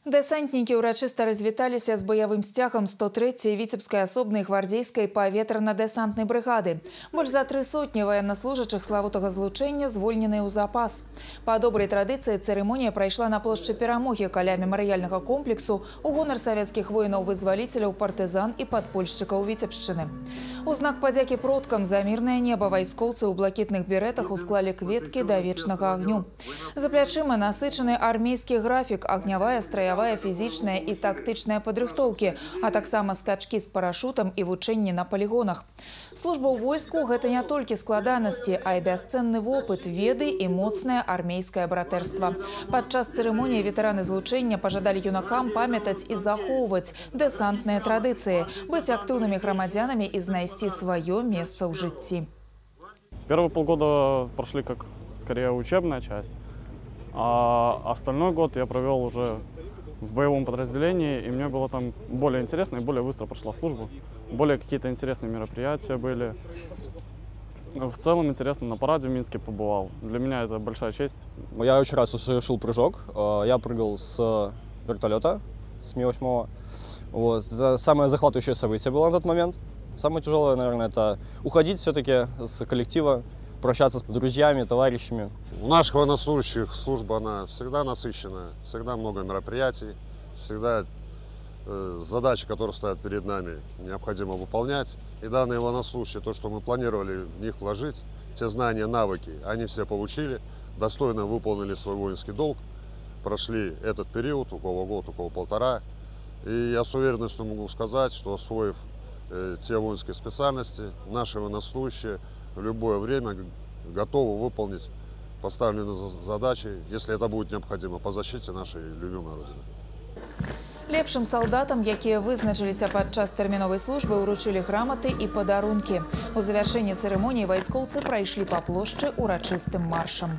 Дэсантнікі ўрачыста развіталіся з баявым сцягам 103-й Віцебскай асобнай гвардзейскай паветрана-дэсантнай брыгады. Больш за 3 сотні ваеннаслужачых славутага злучэння звольненыя ў запас. Па добрай традыцыі цырымонія прайшла на плошчы Перамогі каля мемарыяльнага комплексу у гонар савецкіх воінаў-вызваліцеляў, партызан і падпольшчыкаў Віцебшчыны. У знак падзякі продкам за мірнае неба вайскоўцы ў блакітных берэтах усклалі кветкі да вечнага агню. За плячыма насычаны армейскі графік, агнявая, страявая, фізічная і тактычная падрыхтоўкі, а таксама скачкі з парашутам і вучэнні на палігонах. Служба ў войску – гэта не толькі складанасці, а і бясцэнны вопыт, веды і моцнае армейскае братэрства. Падчас цырымоніі ветэраны злучэння пажадалі юнакам памятаць і захоўваць дэсантныя традыцыі, быць актыўнымі грамадзянамі і знайсці сваё месца ў жыцці. Первые полгода прошли как скорее учебная часть, а остальной год я провел уже в боевом подразделении, и мне было там более интересно и более быстро прошла служба. Более какие-то интересные мероприятия были. В целом интересно, на параде в Минске побывал. Для меня это большая честь. Я очень раз совершил прыжок. Я прыгал с вертолета, с Ми-8. Вот. Это самое захватывающее событие было на тот момент. Самое тяжелое, наверное, это уходить все-таки с коллектива, прощаться с друзьями, товарищами. У наших военнослужащих служба, она всегда насыщенная, всегда много мероприятий, всегда задачи, которые стоят перед нами, необходимо выполнять. И данные военнослужащие, то, что мы планировали в них вложить, те знания, навыки, они все получили, достойно выполнили свой воинский долг, прошли этот период, у кого год, у кого полтора. И я с уверенностью могу сказать, что освоив те воинские специальности, наши военнослужащие в любое время готовы выполнить поставленные задачи, если это будет необходимо, по защите нашей любимой Родины. Лепшым салдатам, якія вызначыліся падчас тэрміновай службы, уручылі граматы і падарункі. У завяршэнні цырымоніі вайскоўцы прайшлі па плошчы урачыстым маршам.